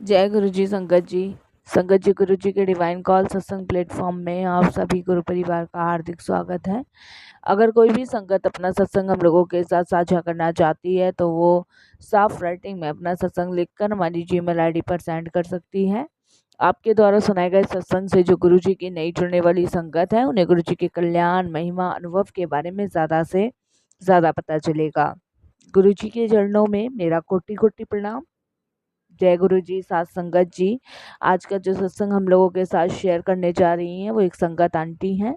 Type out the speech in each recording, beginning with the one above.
जय गुरु जी संगत जी। संगत जी, गुरु जी के डिवाइन कॉल सत्संग प्लेटफॉर्म में आप सभी गुरु परिवार का हार्दिक स्वागत है। अगर कोई भी संगत अपना सत्संग हम लोगों के साथ साझा करना चाहती है तो वो साफ राइटिंग में अपना सत्संग लिखकर हमारी जीमेल आईडी पर सेंड कर सकती है। आपके द्वारा सुनाए गए सत्संग से जो गुरु जी की नई जुड़ने वाली संगत है उन्हें गुरु जी के कल्याण, महिमा, अनुभव के बारे में ज़्यादा से ज़्यादा पता चलेगा। गुरु जी के चरणों में मेरा कोटि कोटि प्रणाम। जय गुरु जी। साथ संगत जी, आज का जो सत्संग हम लोगों के साथ शेयर करने जा रही हैं वो एक संगत आंटी हैं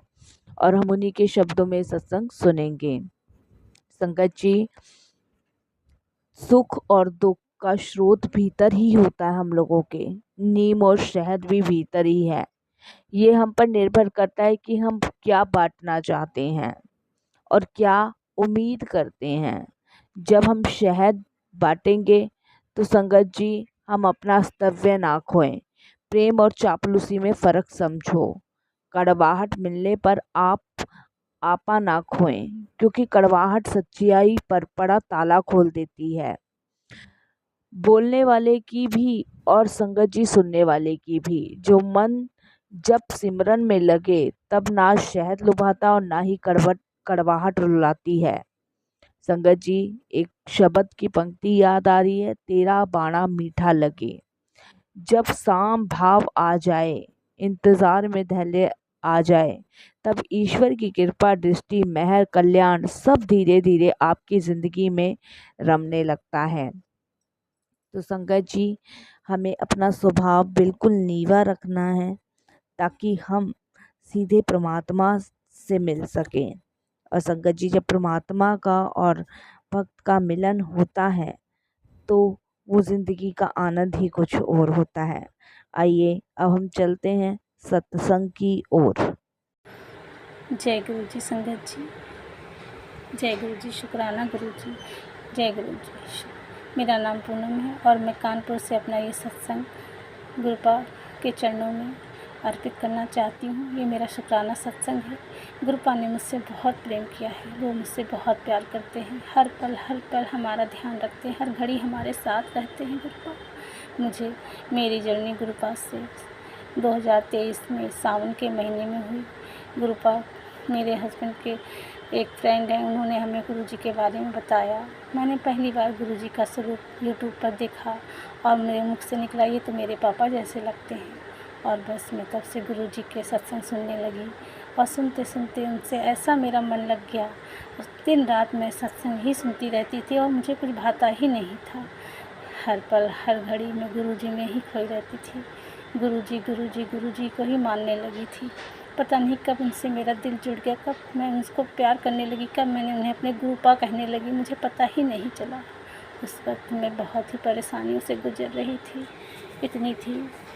और हम उन्हीं के शब्दों में सत्संग सुनेंगे। संगत जी, सुख और दुख का स्रोत भीतर ही होता है हम लोगों के। नीम और शहद भी भीतर ही है। ये हम पर निर्भर करता है कि हम क्या बांटना चाहते हैं और क्या उम्मीद करते हैं। जब हम शहद बांटेंगे तो संगत जी, हम अपना अस्तित्व ना खोएं। प्रेम और चापलूसी में फ़र्क समझो। कड़वाहट मिलने पर आप आपा ना खोएं, क्योंकि कड़वाहट सच्चाई पर बड़ा ताला खोल देती है, बोलने वाले की भी और संगत जी सुनने वाले की भी। जो मन जब सिमरन में लगे तब ना शहद लुभाता और ना ही कड़वाहट रुलाती है। संगत जी, एक शब्द की पंक्ति याद आ रही है, तेरा बाणा मीठा लगे। जब साम भाव आ जाए, इंतजार में धैर्य आ जाए, तब ईश्वर की कृपा, दृष्टि, मेहर, कल्याण सब धीरे धीरे आपकी जिंदगी में रमने लगता है। तो संगत जी, हमें अपना स्वभाव बिल्कुल नीवा रखना है ताकि हम सीधे परमात्मा से मिल सकें। और संगत जी, जब परमात्मा का और भक्त का मिलन होता है तो वो ज़िंदगी का आनंद ही कुछ और होता है। आइए अब हम चलते हैं सत्संग की ओर। जय गुरु जी संगत जी। जय गुरु जी, शुक्राना गुरु जी। जय गुरु जी। मेरा नाम पूनम है और मैं कानपुर से अपना ये सत्संग गुरुपा के चरणों में अर्पित करना चाहती हूँ। ये मेरा शुक्राना सत्संग है। गुरुपा ने मुझसे बहुत प्रेम किया है, वो मुझसे बहुत प्यार करते हैं। हर पल हमारा ध्यान रखते हैं, हर घड़ी हमारे साथ रहते हैं गुरुपा। मुझे मेरी जर्नी गुरुपा से 2023 में सावन के महीने में हुई। गुरुपा मेरे हस्बैंड के एक फ्रेंड हैं, उन्होंने हमें गुरुजी के बारे में बताया। मैंने पहली बार गुरुजी का स्वरूप यूट्यूब पर देखा और मेरे मुख से निकला, ये तो मेरे पापा जैसे लगते हैं। और बस मैं तब से गुरुजी के सत्संग सुनने लगी और सुनते सुनते उनसे ऐसा मेरा मन लग गया। दिन रात मैं सत्संग ही सुनती रहती थी और मुझे कुछ भाता ही नहीं था। हर पल हर घड़ी मैं गुरुजी में ही खोई रहती थी। गुरुजी को ही मानने लगी थी। पता नहीं कब उनसे मेरा दिल जुड़ गया, कब मैं उनको प्यार करने लगी, कब मैंने उन्हें अपने गुरुपा कहने लगी, मुझे पता ही नहीं चला। उस वक्त मैं बहुत ही परेशानियों से गुजर रही थी। इतनी थी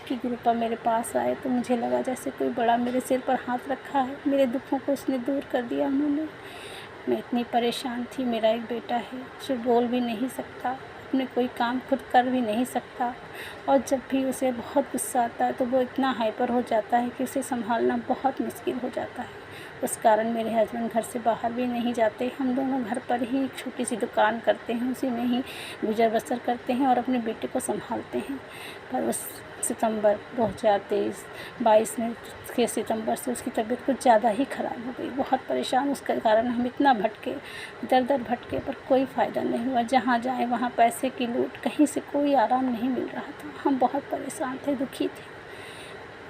कि गुरुपा मेरे पास आए तो मुझे लगा जैसे कोई बड़ा मेरे सिर पर हाथ रखा है। मेरे दुखों को उसने दूर कर दिया उन्होंने। मैं इतनी परेशान थी। मेरा एक बेटा है जो बोल भी नहीं सकता, अपने कोई काम खुद कर भी नहीं सकता, और जब भी उसे बहुत गुस्सा आता है तो वो इतना हाइपर हो जाता है कि उसे संभालना बहुत मुश्किल हो जाता है। उस कारण मेरे हस्बैंड घर से बाहर भी नहीं जाते। हम दोनों घर पर ही एक छोटी सी दुकान करते हैं, उसी में ही गुजर बसर करते हैं और अपने बेटे को संभालते हैं। पर उस सितंबर 2022 में के सितंबर से उसकी तबीयत कुछ ज़्यादा ही ख़राब हो गई। बहुत परेशान उसके कारण हम इतना भटके, दर दर भटके, पर कोई फ़ायदा नहीं हुआ। जहाँ जाए वहाँ पैसे की लूट, कहीं से कोई आराम नहीं मिल रहा था। हम बहुत परेशान थे, दुखी थे।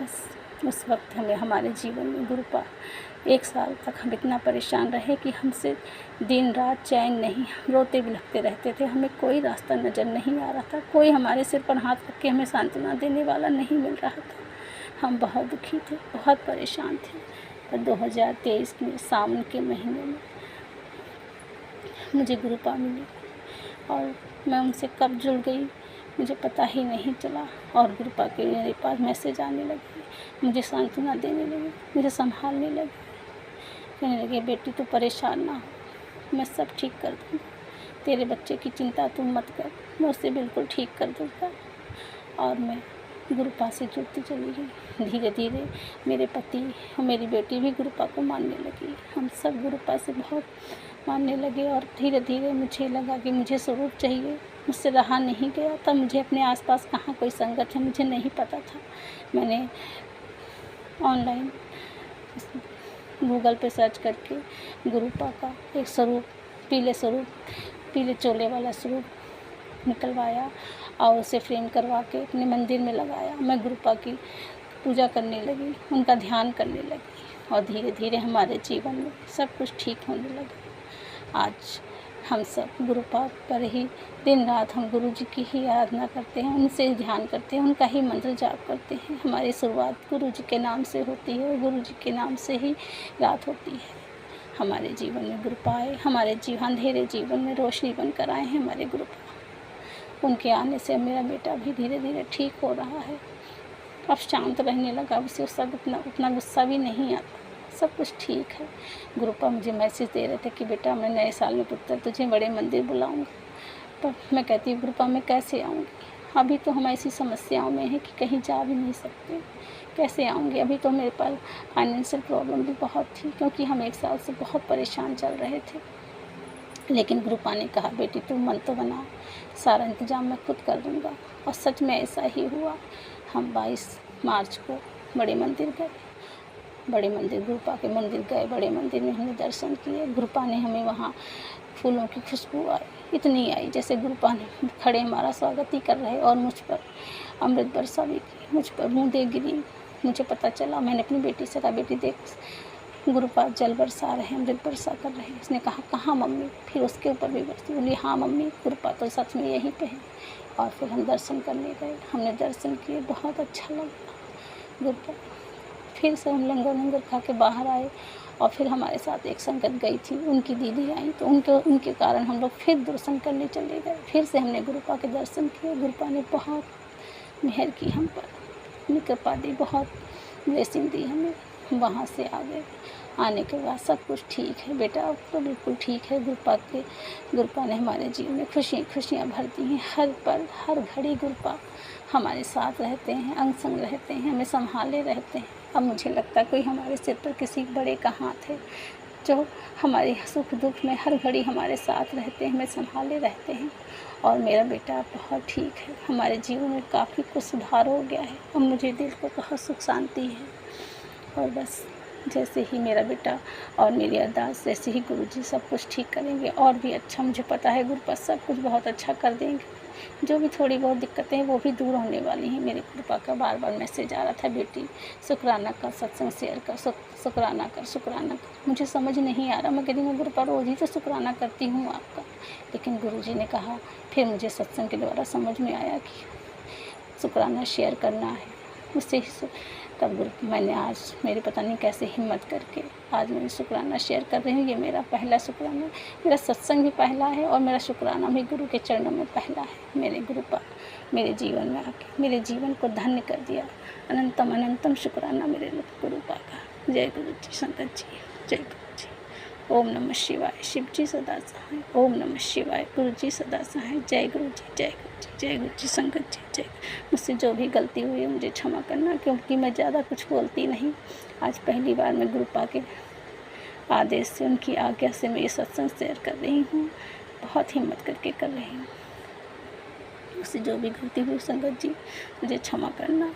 बस उस वक्त हमें हमारे जीवन में गुरुपा 1 साल तक हम इतना परेशान रहे कि हमसे दिन रात चैन नहीं, हम रोते बिलखते रहते थे। हमें कोई रास्ता नज़र नहीं आ रहा था, कोई हमारे सिर पर हाथ रख के हमें सांत्वना देने वाला नहीं मिल रहा था। हम बहुत दुखी थे, बहुत परेशान थे। पर 2023 में सावन के महीने में मुझे गुरुपा मिली और मैं उनसे कब जुड़ गई मुझे पता ही नहीं चला। और गुरुपा के मेरे पास मैसेज आने लगे, मुझे सांत्वना देने लगे, मुझे संभालने लगे, कहने लगे बेटी तू परेशान ना हो, मैं सब ठीक कर दूँगा, तेरे बच्चे की चिंता तुम मत कर, मैं उसे बिल्कुल ठीक कर दूँगा। और मैं गुरुपा से जुड़ती चली गई। धीरे धीरे मेरे पति और मेरी बेटी भी गुरुपा को मानने लगी। हम सब गुरुपा से बहुत मानने लगे और धीरे धीरे मुझे लगा कि मुझे स्वरूप चाहिए, मुझसे रहा नहीं गया। तब मुझे अपने आसपास कहाँ कोई संगत है मुझे नहीं पता था। मैंने ऑनलाइन गूगल पे सर्च करके गुरुपा का एक स्वरूप, पीले चोले वाला स्वरूप निकलवाया और उसे फ्रेम करवा के अपने मंदिर में लगाया। मैं गुरुपा की पूजा करने लगी, उनका ध्यान करने लगी और धीरे धीरे हमारे जीवन में सब कुछ ठीक होने लगा। आज हम सब गुरुपा पर ही दिन रात हम गुरु जी की ही आराधना करते हैं, उनसे ही ध्यान करते हैं, उनका ही मंत्र जाप करते हैं। हमारी शुरुआत गुरु जी के नाम से होती है और गुरु जी के नाम से ही रात होती है। हमारे जीवन में गुरुपा आए, हमारे अंधेरे जीवन में रोशनी बनकर आए हैं हमारे गुरुपा। उनके आने से मेरा बेटा भी धीरे धीरे ठीक हो रहा है, अब शांत रहने लगा, उसे उतना गुस्सा भी नहीं आता, सब कुछ ठीक है। गुरुपा मुझे मैसेज दे रहे थे कि बेटा मैं नए साल में पुत्र तुझे बड़े मंदिर बुलाऊंगा। पर मैं कहती हूँ गुरुपा मैं कैसे आऊँगी, अभी तो हम ऐसी समस्याओं में हैं कि कहीं जा भी नहीं सकते, कैसे आऊँगी। अभी तो मेरे पास फाइनेंशियल प्रॉब्लम भी बहुत थी, क्योंकि हम 1 साल से बहुत परेशान चल रहे थे। लेकिन गुरुपा ने कहा बेटी तू मन तो बना, सारा इंतज़ाम मैं खुद कर दूँगा। और सच में ऐसा ही हुआ। हम 22 मार्च को बड़े मंदिर गए, गुरुपा के मंदिर गए। बड़े मंदिर में हमने दर्शन किए। गुरुपा ने हमें वहाँ फूलों की खुशबू आई, इतनी आई जैसे गुरुपा ने खड़े हमारा स्वागत ही कर रहे और मुझ पर अमृत वर्षा भी की, मुझ पर बूंदें गिरी। मुझे पता चला, मैंने अपनी बेटी से कहा बेटी देख गुरुपा जल बरसा रहे हैं, अमृत वर्षा कर रहे हैं। उसने कहा कहाँ मम्मी, फिर उसके ऊपर भी बरसी। बोली हाँ मम्मी गुरुपा तो सच में यहीं पे है। और फिर हम दर्शन करने गए, हमने दर्शन किए, बहुत अच्छा लगा गुरुपा। फिर से हम लंगर खा के बाहर आए और फिर हमारे साथ एक संगत गई थी, उनकी दीदी आई तो उनके कारण हम लोग फिर दर्शन करने चले गए। फिर से हमने गुरुपा के दर्शन किए। गुरुपा ने बहुत मेहर की हम पर, अपनी कृपा दी, बहुत ब्लेसिंग दी हमें। वहाँ से आ गए। आने के बाद सब कुछ ठीक है बेटा, अब तो बिल्कुल ठीक है। गुरुपा ने हमारे जीवन में खुशियाँ भर दी हैं। हर पल हर घड़ी गुरुपा हमारे साथ रहते हैं, अंग संग रहते हैं, हमें संभाले रहते हैं। अब मुझे लगता है कोई हमारे सिर पर किसी बड़े का हाथ है जो हमारे सुख दुख में हर घड़ी हमारे साथ रहते हैं, हमें संभाले रहते हैं। और मेरा बेटा बहुत ठीक है, हमारे जीवन में काफ़ी कुछ सुधार हो गया है। अब मुझे दिल को बहुत सुख शांति है। और बस जैसे ही मेरा बेटा और मेरी अरदास, जैसे ही गुरुजी सब कुछ ठीक करेंगे और भी अच्छा, मुझे पता है गुरुपा सब कुछ बहुत अच्छा कर देंगे। जो भी थोड़ी बहुत दिक्कतें हैं वो भी दूर होने वाली हैं। मेरे गुरुपा का बार बार मैसेज आ रहा था बेटी शुक्राना कर, सत्संग शेयर कर, शुक्राना कर। मुझे समझ नहीं आ रहा, मैं कहती मैं गुरुपा रोज़ ही तो शुक्राना करती हूँ आपका। लेकिन गुरुजी ने कहा, फिर मुझे सत्संग के द्वारा समझ में आया कि शुक्राना शेयर करना है उससे ही। तब मैंने आज मेरे पता नहीं कैसे हिम्मत करके आज मैं शुक्राना शेयर कर रही हूँ। ये मेरा पहला शुक्राना, मेरा सत्संग भी पहला है और मेरा शुक्राना भी गुरु के चरणों में पहला है। मेरे गुरुपा मेरे जीवन में आके मेरे जीवन को धन्य कर दिया। अनंतम अनंतम शुक्राना मेरे गुरुपा का। जय गुरु जी संगत जी, जय गुरु जी। ओम नमः शिवाय। शिव जी सदा सहाय। ओम नमः शिवाय। गुरु जी सदा सहाय। जय गुरु जी, जय गुरु जी, जय गुरु जी संगत जी, जय। मुझसे जो भी गलती हुई है मुझे क्षमा करना, क्योंकि मैं ज़्यादा कुछ बोलती नहीं। आज पहली बार मैं गुरुपा के आदेश से, उनकी आज्ञा से मैं ये सत्संग शेयर कर रही हूँ। बहुत हिम्मत करके कर रही हूँ। मुझसे जो भी गलती हुई संगत जी मुझे क्षमा करना।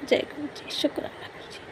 जय गुरु जी, शुक्राना गुरु जी।